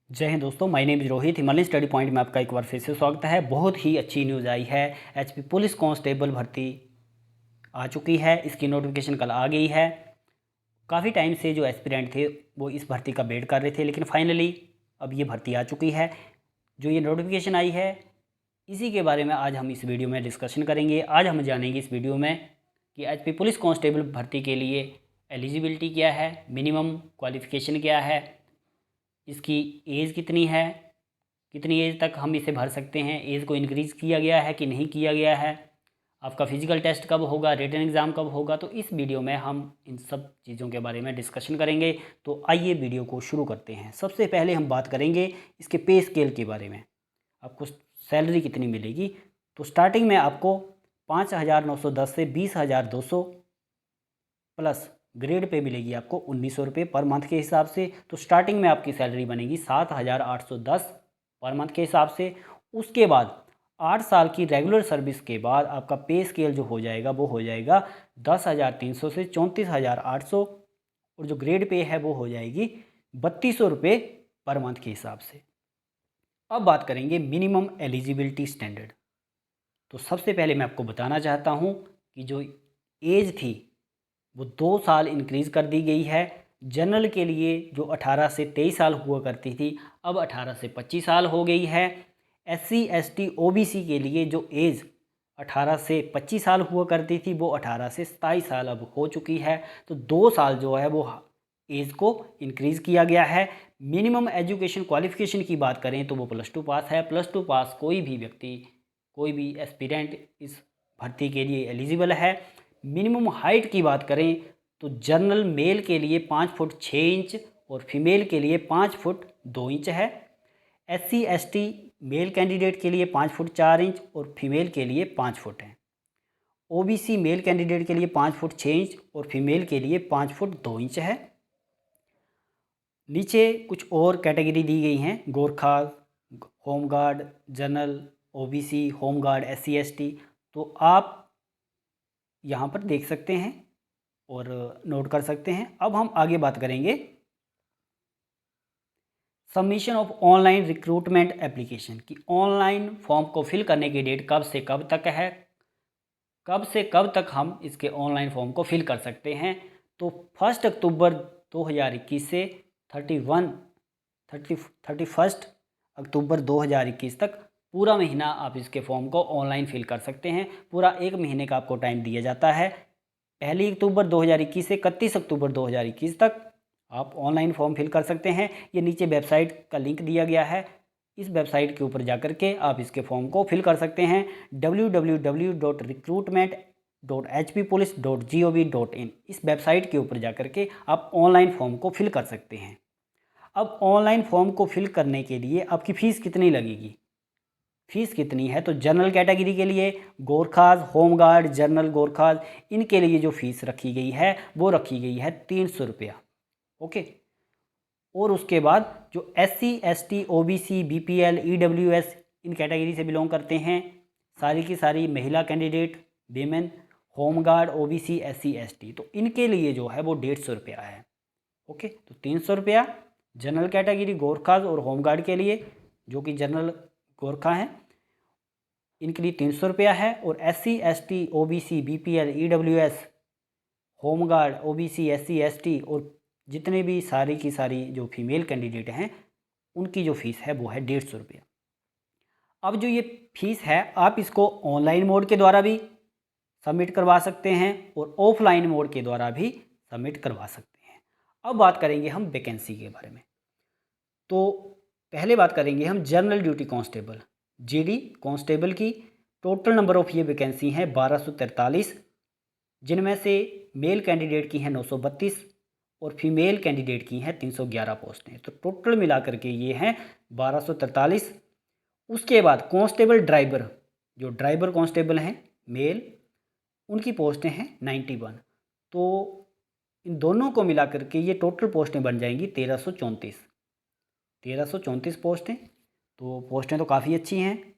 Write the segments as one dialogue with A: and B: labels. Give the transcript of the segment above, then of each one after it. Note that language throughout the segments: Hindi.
A: जय हिंद दोस्तों, my name is Rohit. Himalayan study point में आपका एक बार फिर से स्वागत है। बहुत ही अच्छी न्यूज़ आई है। एचपी पुलिस कांस्टेबल भर्ती आ चुकी है। इसकी नोटिफिकेशन कल आ गई है। काफ़ी टाइम से जो एस्पिरेंट थे वो इस भर्ती का वेट कर रहे थे, लेकिन फाइनली अब ये भर्ती आ चुकी है। जो ये नोटिफिकेशन आई है इसी के बारे में आज हम इस वीडियो में डिस्कशन करेंगे। आज हम जानेंगे इस वीडियो में कि एचपी पुलिस कांस्टेबल भर्ती के लिए एलिजिबिलिटी क्या है, मिनिमम क्वालिफ़िकेशन क्या है, इसकी एज कितनी है, कितनी एज तक हम इसे भर सकते हैं, एज को इंक्रीज़ किया गया है कि नहीं किया गया है, आपका फिजिकल टेस्ट कब होगा, रिटन एग्ज़ाम कब होगा। तो इस वीडियो में हम इन सब चीज़ों के बारे में डिस्कशन करेंगे। तो आइए वीडियो को शुरू करते हैं। सबसे पहले हम बात करेंगे इसके पे स्केल के बारे में। आपको सैलरी कितनी मिलेगी। तो स्टार्टिंग में आपको 5,910 से 20,200 प्लस ग्रेड पे मिलेगी आपको 1,900 रुपये पर मंथ के हिसाब से। तो स्टार्टिंग में आपकी सैलरी बनेगी 7,810 पर मंथ के हिसाब से। उसके बाद 8 साल की रेगुलर सर्विस के बाद आपका पे स्केल जो हो जाएगा वो हो जाएगा 10,300 से 34,800, और जो ग्रेड पे है वो हो जाएगी 3,200 रुपये पर मंथ के हिसाब से। अब बात करेंगे मिनिमम एलिजिबिलिटी स्टैंडर्ड। तो सबसे पहले मैं आपको बताना चाहता हूँ कि जो एज थी वो 2 साल इंक्रीज़ कर दी गई है। जनरल के लिए जो 18 से 23 साल हुआ करती थी अब 18 से 25 साल हो गई है। SC ST OBC के लिए जो एज 18 से 25 साल हुआ करती थी वो 18 से 27 साल अब हो चुकी है। तो 2 साल जो है वो एज को इंक्रीज़ किया गया है। मिनिमम एजुकेशन क्वालिफ़िकेशन की बात करें तो वो +2 पास है। +2 पास कोई भी व्यक्ति, कोई भी एस्पिरेंट इस भर्ती के लिए एलिजिबल है। मिनिमम हाइट की बात करें तो जनरल मेल के लिए 5 फुट 6 इंच और फीमेल के लिए 5 फुट 2 इंच है। SC ST मेल कैंडिडेट के लिए 5 फुट 4 इंच और फीमेल के लिए 5 फुट है। OBC मेल कैंडिडेट के लिए 5 फुट 6 इंच और फीमेल के लिए 5 फुट 2 इंच है। नीचे कुछ और कैटेगरी दी गई हैं: Gorkha, home guard, general, OBC, home guard, SC ST। तो आप यहाँ पर देख सकते हैं और नोट कर सकते हैं। अब हम आगे बात करेंगे submission of online recruitment application की। ऑनलाइन फॉर्म को फिल करने की डेट कब से कब तक है, कब से कब तक हम इसके ऑनलाइन फॉर्म को फिल कर सकते हैं। तो 1 अक्टूबर 2021 से 31 अक्टूबर 2021 तक पूरा महीना आप इसके फॉर्म को ऑनलाइन फिल कर सकते हैं। पूरा 1 महीने का आपको टाइम दिया जाता है। 1 अक्टूबर 2021 से 31 अक्टूबर 2021 तक आप ऑनलाइन फॉर्म फिल कर सकते हैं। ये नीचे वेबसाइट का लिंक दिया गया है, इस वेबसाइट के ऊपर जाकर के आप इसके फॉर्म को फिल कर सकते हैं। www.recruitment.hppolice.gov.in इस वेबसाइट के ऊपर जाकर के आप ऑनलाइन फॉर्म को फिल कर सकते हैं। अब ऑनलाइन फॉर्म को फिल करने के लिए आपकी फ़ीस कितनी लगेगी। फ़ीस कितनी है तो जनरल कैटेगरी के लिए गोरखाज, होमगार्ड, जनरल गोरखाज, इनके लिए जो फ़ीस रखी गई है वो रखी गई है 300 रुपया। ओके। और उसके बाद जो SC ST OBC BPL EWS इन कैटेगरी से बिलोंग करते हैं, सारी की सारी महिला candidate, women, home guard, OBC SC ST, तो इनके लिए जो है वो 150 रुपया है। ओके। तो 300 रुपया जनरल कैटेगरी गोरखाज और होमगार्ड के लिए, जो कि जनरल गोरखा हैं, इनके लिए 300 रुपया है। और SC ST OBC BPL EWS home guard OBC SC ST और जितने भी सारी की सारी जो फीमेल कैंडिडेट हैं उनकी जो फ़ीस है वो है 150 रुपया। अब जो ये फ़ीस है आप इसको ऑनलाइन मोड के द्वारा भी सबमिट करवा सकते हैं और ऑफलाइन मोड के द्वारा भी सबमिट करवा सकते हैं। अब बात करेंगे हम वैकेंसी के बारे में। तो पहले बात करेंगे हम general duty constable GD constable की। टोटल नंबर ऑफ़ ये वैकेंसी हैं 1243, जिनमें से मेल कैंडिडेट की हैं 932 और फीमेल कैंडिडेट की हैं 311 पोस्टें। तो टोटल मिलाकर के ये हैं 1243। उसके बाद कांस्टेबल ड्राइवर, जो ड्राइवर कांस्टेबल हैं मेल, उनकी पोस्टें हैं 91। तो इन दोनों को मिलाकर के ये टोटल पोस्टें बन जाएंगी 1334 पोस्टें। तो पोस्टें तो काफ़ी अच्छी हैं।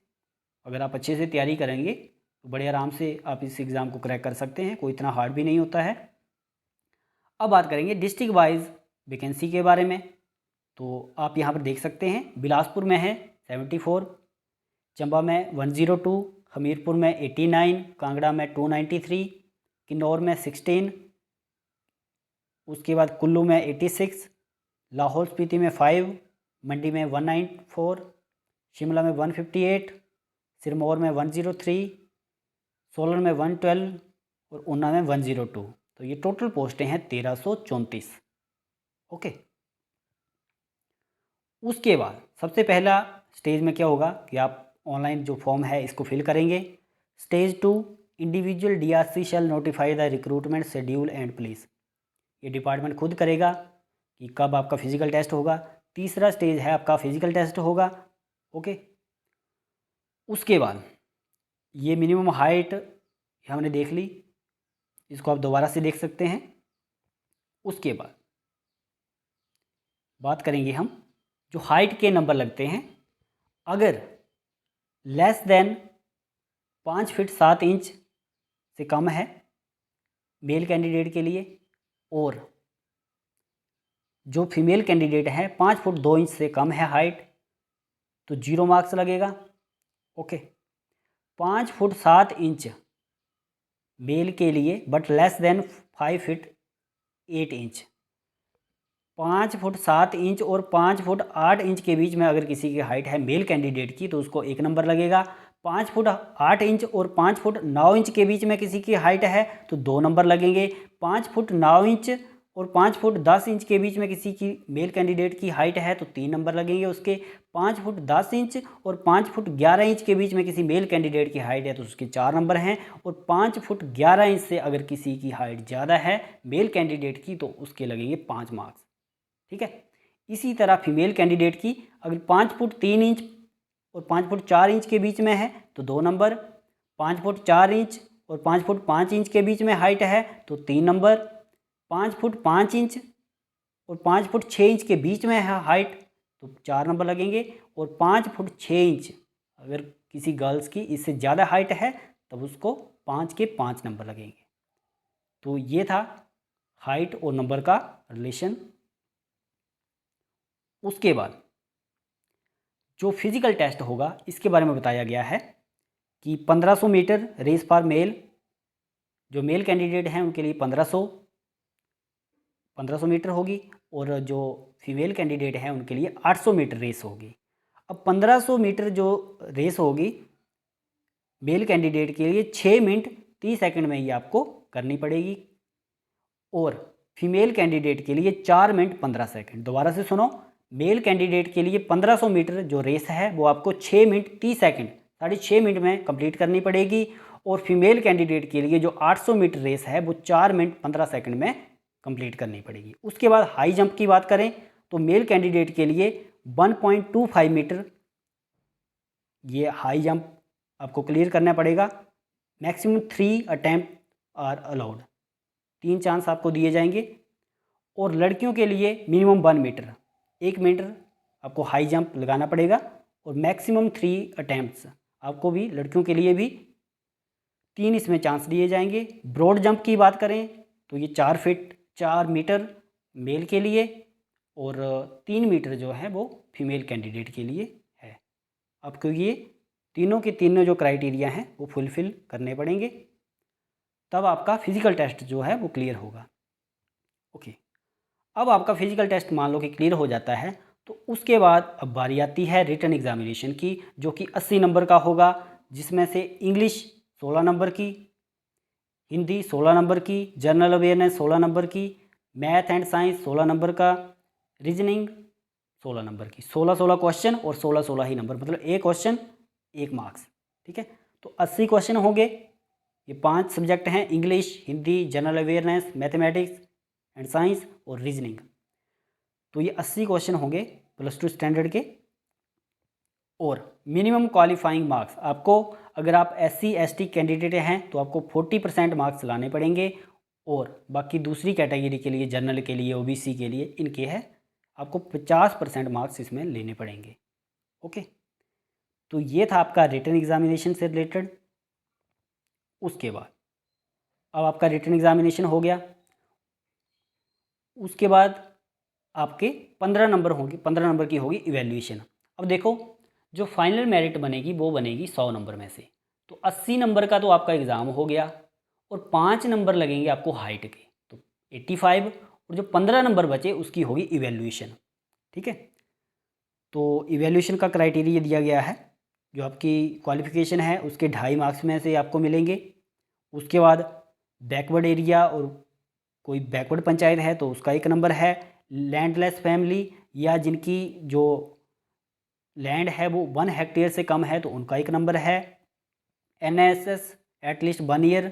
A: अगर आप अच्छे से तैयारी करेंगे तो बड़े आराम से आप इस एग्ज़ाम को क्रैक कर सकते हैं, कोई इतना हार्ड भी नहीं होता है। अब बात करेंगे डिस्ट्रिक्ट वाइज वैकेंसी के बारे में। तो आप यहाँ पर देख सकते हैं बिलासपुर में है 74, चंबा में 102, हमीरपुर में 89, कांगड़ा में 293, किन्नौर में 16, उसके बाद कुल्लू में 86, लाहौल स्पीति में 5, मंडी में 194, शिमला में 158, सिरमौर में 103, सोलन में 112 और ऊना में 102। तो ये टोटल पोस्टें हैं 1334। ओके, उसके बाद सबसे पहला स्टेज में क्या होगा कि आप ऑनलाइन जो फॉर्म है इसको फिल करेंगे। Stage 2, individual DRC shall notify the recruitment schedule and place. ये डिपार्टमेंट खुद करेगा कि कब आपका फिजिकल टेस्ट होगा। तीसरा स्टेज है आपका फिजिकल टेस्ट होगा। ओके, उसके बाद ये मिनिमम हाइट हमने देख ली, इसको आप दोबारा से देख सकते हैं। उसके बाद बात करेंगे हम जो हाइट के नंबर लगते हैं। अगर लेस देन 5 फीट 7 इंच से कम है मेल कैंडिडेट के लिए, और जो फीमेल कैंडिडेट है 5 फुट 2 इंच से कम है हाइट, तो 0 मार्क्स लगेगा। ओके, 5 फुट 7 इंच मेल के लिए but less than 5 feet 8 inch. 5 foot 7 inch और 5 फुट 8 इंच के बीच में अगर किसी की हाइट है मेल कैंडिडेट की तो उसको 1 नंबर लगेगा। 5 फुट 8 इंच और 5 फुट 9 इंच के बीच में किसी की हाइट है तो 2 नंबर लगेंगे। 5 फुट 9 इंच और 5 फुट 10 इंच के बीच में किसी की मेल कैंडिडेट की हाइट है तो 3 नंबर लगेंगे उसके। 5 फुट 10 इंच और 5 फुट 11 इंच के बीच में किसी मेल कैंडिडेट की हाइट है तो उसके 4 नंबर हैं। और 5 फुट 11 इंच से अगर किसी की हाइट ज़्यादा है मेल कैंडिडेट की तो उसके लगेंगे 5 मार्क्स। ठीक है, इसी तरह फीमेल कैंडिडेट की अगर 5 फुट 3 इंच और 5 फुट 4 इंच के बीच में है तो 2 नंबर। 5 फुट 4 इंच और 5 फुट 5 इंच के बीच में हाइट है तो 3 नंबर। 5 फुट 5 इंच और 5 फुट 6 इंच के बीच में है हाइट तो 4 नंबर लगेंगे। और 5 फुट 6 इंच अगर किसी गर्ल्स की इससे ज़्यादा हाइट है तब उसको 5 के 5 नंबर लगेंगे। तो ये था हाइट और नंबर का रिलेशन। उसके बाद जो फिजिकल टेस्ट होगा इसके बारे में बताया गया है कि 1500 मीटर रेस फॉर मेल, जो मेल कैंडिडेट हैं उनके लिए 1500 मीटर होगी और जो फीमेल कैंडिडेट हैं उनके लिए 800 मीटर रेस होगी। अब 1500 मीटर जो रेस होगी मेल कैंडिडेट के लिए 6 मिनट 30 सेकंड में ही आपको करनी पड़ेगी और फीमेल कैंडिडेट के लिए 4 मिनट 15 सेकंड। दोबारा से सुनो, मेल कैंडिडेट के लिए 1500 मीटर जो रेस है वो आपको 6 मिनट 30 सेकंड 6.5 मिनट में कंप्लीट करनी पड़ेगी और फीमेल कैंडिडेट के लिए जो 800 मीटर रेस है वो 4 मिनट 15 सेकंड में कंप्लीट करनी पड़ेगी। उसके बाद हाई जंप की बात करें तो मेल कैंडिडेट के लिए 1.25 मीटर ये हाई जंप आपको क्लियर करना पड़ेगा। Maximum 3 attempt are allowed, 3 chance आपको दिए जाएंगे। और लड़कियों के लिए मिनिमम 1 मीटर, 1 मीटर आपको हाई जंप लगाना पड़ेगा और मैक्सिमम 3 अटैम्प्ट्स आपको भी लड़कियों के लिए भी 3 इसमें चांस दिए जाएंगे। ब्रॉड जंप की बात करें तो ये 4 फीट 4 मीटर मेल के लिए और 3 मीटर जो है वो फीमेल कैंडिडेट के लिए है। आपको ये तीनों के तीनों जो क्राइटेरिया हैं वो फुलफ़िल करने पड़ेंगे, तब आपका फिजिकल टेस्ट जो है वो क्लियर होगा। ओके, अब आपका फिजिकल टेस्ट मान लो कि क्लियर हो जाता है तो उसके बाद अब बारी आती है रिटन एग्जामिनेशन की, जो कि 80 नंबर का होगा, जिसमें से इंग्लिश 16 नंबर की, हिंदी 16 नंबर की, जनरल अवेयरनेस 16 नंबर की, मैथ एंड साइंस 16 नंबर का, रीजनिंग 16 नंबर की। 16 क्वेश्चन और 16 ही नंबर, मतलब एक क्वेश्चन 1 मार्क्स। ठीक है, तो 80 क्वेश्चन होंगे। ये 5 सब्जेक्ट हैं, English, Hindi, general awareness, mathematics and science और रीजनिंग। तो ये 80 क्वेश्चन होंगे +2 स्टैंडर्ड के। और मिनिमम क्वालिफाइंग मार्क्स आपको, अगर आप SC ST कैंडिडेट हैं तो आपको 40% मार्क्स लाने पड़ेंगे और बाकी दूसरी कैटेगरी के लिए, जनरल के लिए, OBC के लिए, इनके है आपको 50% मार्क्स इसमें लेने पड़ेंगे। ओके, तो ये था आपका रिटन एग्जामिनेशन से रिलेटेड। उसके बाद अब आपका रिटन एग्जामिनेशन हो गया, उसके बाद आपके 15 नंबर होंगे, 15 नंबर की होगी इवैल्यूएशन। अब देखो जो फाइनल मेरिट बनेगी वो बनेगी 100 नंबर में से। तो 80 नंबर का तो आपका एग्ज़ाम हो गया और 5 नंबर लगेंगे आपको हाइट के, तो 85, और जो 15 नंबर बचे उसकी होगी इवैल्यूएशन। ठीक है, तो इवैल्यूएशन का क्राइटेरिया दिया गया है, जो आपकी क्वालिफ़िकेशन है उसके 2.5 मार्क्स में से आपको मिलेंगे। उसके बाद बैकवर्ड एरिया, और कोई बैकवर्ड पंचायत है तो उसका 1 नंबर है। लैंडलेस फैमिली या जिनकी जो लैंड है वो 1 हेक्टेयर से कम है तो उनका 1 नंबर है। एनएसएस एटलीस्ट 1 ईयर,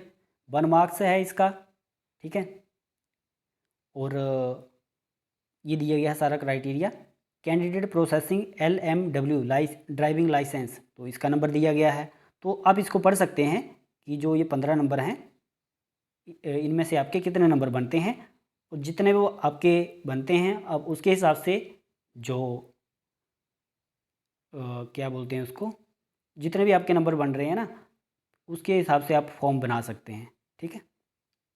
A: 1 मार्क्स है इसका। ठीक है, और ये दिया गया है सारा criteria. Candidate processing LMW driving licence, तो इसका नंबर दिया गया है। तो आप इसको पढ़ सकते हैं कि जो ये 15 नंबर हैं इनमें से आपके कितने नंबर बनते हैं, और जितने वो आपके बनते हैं अब उसके हिसाब से जो क्या बोलते हैं उसको, जितने भी आपके नंबर बन रहे हैं ना उसके हिसाब से आप फॉर्म बना सकते हैं। ठीक है,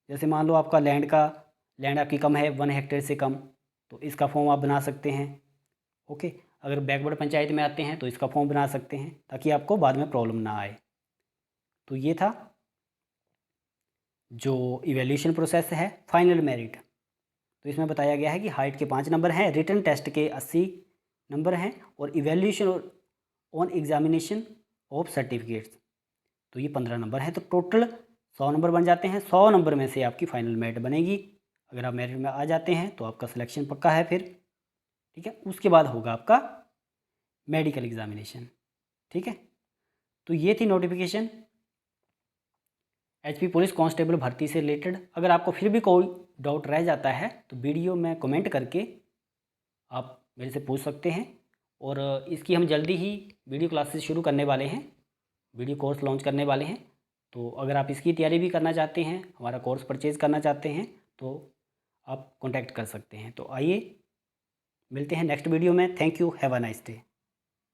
A: जैसे मान लो आपका लैंड आपकी कम है 1 हेक्टेयर से कम, तो इसका फॉर्म आप बना सकते हैं। ओके, अगर बैकवर्ड पंचायत में आते हैं तो इसका फॉर्म बना सकते हैं ताकि आपको बाद में प्रॉब्लम ना आए। तो ये था जो इवैल्यूएशन प्रोसेस है। फाइनल मेरिट, तो इसमें बताया गया है कि हाइट के 5 नंबर हैं, रिटन टेस्ट के 80 नंबर हैं, और evaluation on examination of certificates तो ये 15 नंबर हैं। तो टोटल 100 नंबर बन जाते हैं। 100 नंबर में से आपकी फाइनल मेरिट बनेगी। अगर आप मेरिट में आ जाते हैं तो आपका सिलेक्शन पक्का है फिर। ठीक है, उसके बाद होगा आपका मेडिकल एग्जामिनेशन। ठीक है, तो ये थी नोटिफिकेशन HP पुलिस कांस्टेबल भर्ती से रिलेटेड। अगर आपको फिर भी कोई डाउट रह जाता है तो वीडियो में कमेंट करके आप मेरे से पूछ सकते हैं, और इसकी हम जल्दी ही वीडियो क्लासेस शुरू करने वाले हैं, वीडियो कोर्स लॉन्च करने वाले हैं। तो अगर आप इसकी तैयारी भी करना चाहते हैं, हमारा कोर्स परचेज़ करना चाहते हैं तो आप कॉन्टैक्ट कर सकते हैं। तो आइए मिलते हैं नेक्स्ट वीडियो में। Thank you, have a nice day.